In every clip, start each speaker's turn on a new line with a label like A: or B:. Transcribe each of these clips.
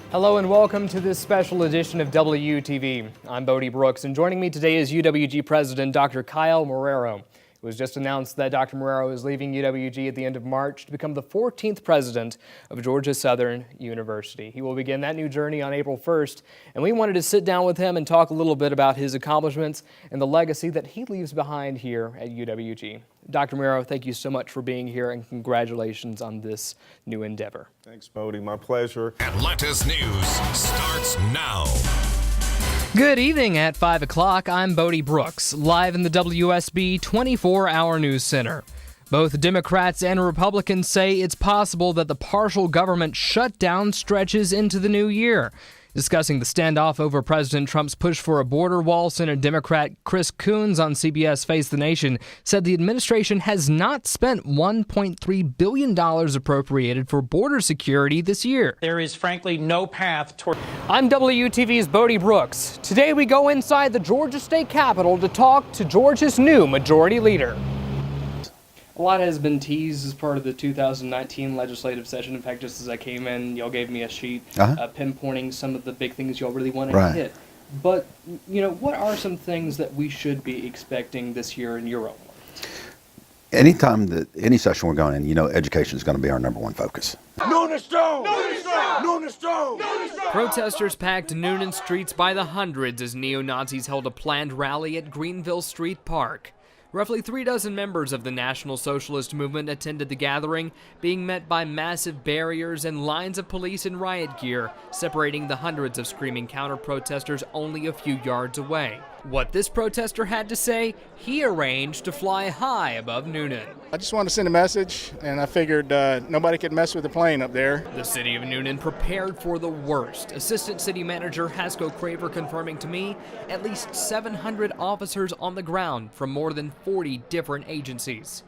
A: Hello and welcome to this special edition of WTV. I'm Bode Brooks, and joining me today is UWG President Dr. Kyle Marrero. It was just announced that Dr. Marrero is leaving UWG at the end of March to become the 14th president of Georgia Southern University. He will begin that new journey on April 1st, and we wanted to sit down with him and talk a little bit about his accomplishments and the legacy that he leaves behind here at UWG. Dr. Marrero, thank you so much for being here, and congratulations on this new endeavor.
B: Thanks, Bode. My pleasure.
C: Atlantis News starts now.
A: Good evening at 5 o'clock. I'm Bode Brooks, live in the WSB 24-hour news center. Both Democrats and Republicans say it's possible that the partial government shutdown stretches into the new year. Discussing the standoff over President Trump's push for a border wall, Senate Democrat Chris Coons on CBS Face the Nation said the administration has not spent $1.3 billion appropriated for border security this year.
D: There is frankly no path toward...
A: I'm WTV's Bode Brooks. Today we go inside the Georgia State Capitol to talk to Georgia's new majority leader. A lot has been teased as part of the 2019 legislative session. In fact, just as I came in, y'all gave me a sheet pinpointing some of the big things y'all really want to hit. But, you know, what are some things that we should be expecting this year in your own words?
E: Anytime that any session we're going in, you know, education is going to be our number one focus.
F: Noonan Strong! Noonan Strong! Noonan Strong! Noonan Strong!
A: Protesters packed Noonan streets by the hundreds as neo-Nazis held a planned rally at Greenville Street Park. Roughly 36 members of the National Socialist Movement attended the gathering, being met by massive barriers and lines of police in riot gear, separating the hundreds of screaming counter-protesters only a few yards away. What this protester had to say, he arranged to fly high above Noonan.
G: I just wanted to send a message, and I figured nobody could mess with the plane up there.
A: The city of Noonan prepared for the worst. Assistant City Manager Haskell Craver confirming to me at least 700 officers on the ground from more than 40 different agencies.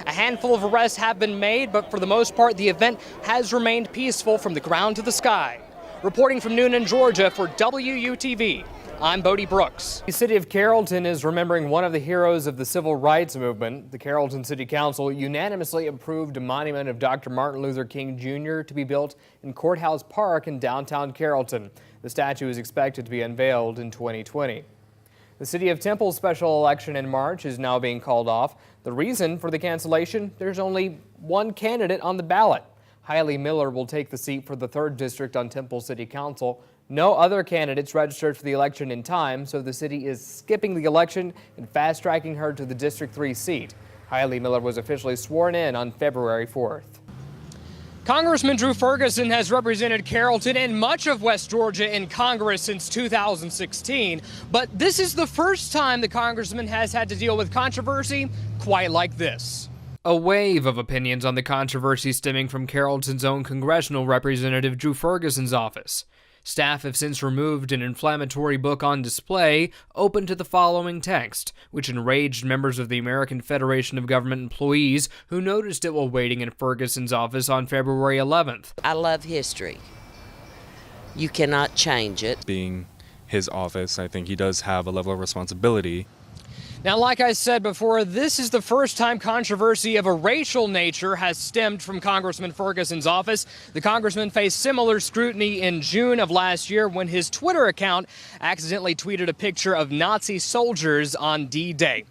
A: A handful of arrests have been made, but for the most part, the event has remained peaceful from the ground to the sky. Reporting from Noonan, Georgia for WUTV, I'm Bode Brooks. The city of Carrollton is remembering one of the heroes of the civil rights movement. The Carrollton City Council unanimously approved a monument of Dr. Martin Luther King Jr. to be built in Courthouse Park in downtown Carrollton. The statue is expected to be unveiled in 2020. The City of Temple's special election in March is now being called off. The reason for the cancellation? There's only one candidate on the ballot. Hazel Miller will take the seat for the 3rd District on Temple City Council. No other candidates registered for the election in time, so the city is skipping the election and fast-tracking her to the District 3 seat. Hazel Miller was officially sworn in on February 4th. Congressman Drew Ferguson has represented Carrollton and much of West Georgia in Congress since 2016, but this is the first time the congressman has had to deal with controversy quite like this. A wave of opinions on the controversy stemming from Carrollton's own congressional representative Drew Ferguson's office. Staff have since removed an inflammatory book on display open to the following text, which enraged members of the American Federation of Government Employees who noticed it while waiting in Ferguson's office on February 11th.
H: I love history. You cannot change it.
I: Being his office, I think he does have a level of responsibility.
A: Now, like I said before, this is the first time controversy of a racial nature has stemmed from Congressman Ferguson's office. The congressman faced similar scrutiny in June of last year when his Twitter account accidentally tweeted a picture of Nazi soldiers on D-Day.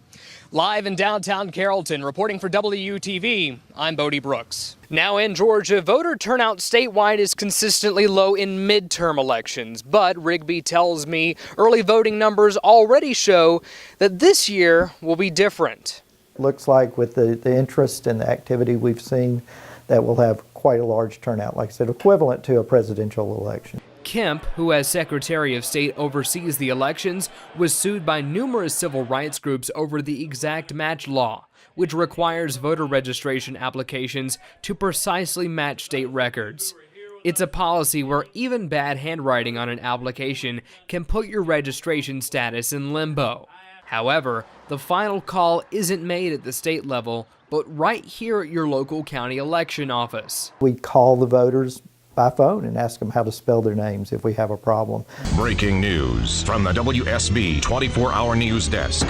A: Live in downtown Carrollton, reporting for WTV, I'm Bode Brooks. Now in Georgia, voter turnout statewide is consistently low in midterm elections, but Rigby tells me early voting numbers already show that this year will be different.
J: Looks like with the interest and the activity we've seen that we'll have quite a large turnout, like I said, equivalent to a presidential election.
A: Kemp, who as Secretary of State oversees the elections, was sued by numerous civil rights groups over the exact match law, which requires voter registration applications to precisely match state records. It's a policy where even bad handwriting on an application can put your registration status in limbo. However, the final call isn't made at the state level, but right here at your local county election office.
J: We call the voters by phone and ask them how to spell their names if we have a problem.
C: Breaking news from the WSB 24-hour news desk.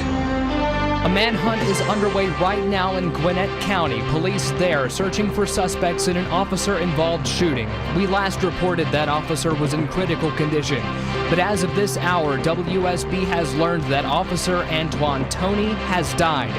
A: A manhunt is underway right now in Gwinnett County. Police there searching for suspects in an officer-involved shooting. We last reported that officer was in critical condition. But as of this hour, WSB has learned that Officer Antoine Toney has died.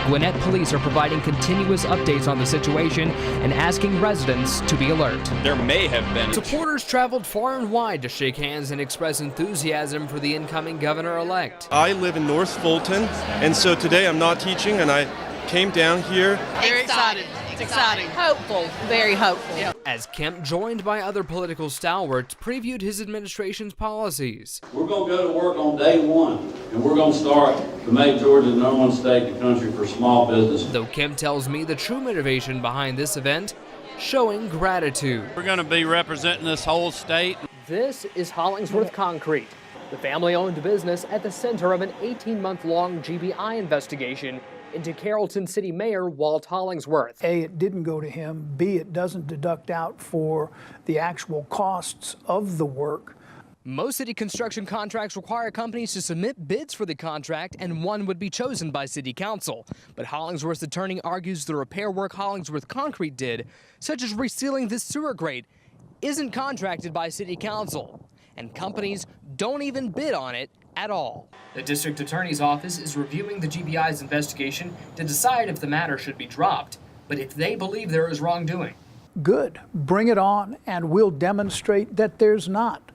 A: Gwinnett police are providing continuous updates on the situation and asking residents to be alert.
B: There may have been.
A: Supporters traveled far and wide to shake hands and express enthusiasm for the incoming governor-elect.
K: I live in North Fulton, and so today I'm not teaching, and I came down here.
L: Very excited. It's exciting. Hopeful. Very hopeful. Yeah.
A: As Kemp, joined by other political stalwarts, previewed his administration's policies.
M: We're going to go to work on day one, and we're going to start to make Georgia the #1 state in the country for small business.
A: Though Kemp tells me the true motivation behind this event, showing gratitude.
N: We're going to be representing this whole state.
A: This is Hollingsworth Concrete, the family-owned business at the center of an 18-month-long GBI investigation into Carrollton City Mayor Walt Hollingsworth.
O: A, it didn't go to him. B, it doesn't deduct out for the actual costs of the work.
A: Most city construction contracts require companies to submit bids for the contract, and one would be chosen by city council. But Hollingsworth's attorney argues the repair work Hollingsworth Concrete did, such as resealing this sewer grate, isn't contracted by city council, and companies don't even bid on it at all. The district attorney's office is reviewing the GBI's investigation to decide if the matter should be dropped, but if they believe there is wrongdoing.
O: Good. Bring it on, and we'll demonstrate that there's not.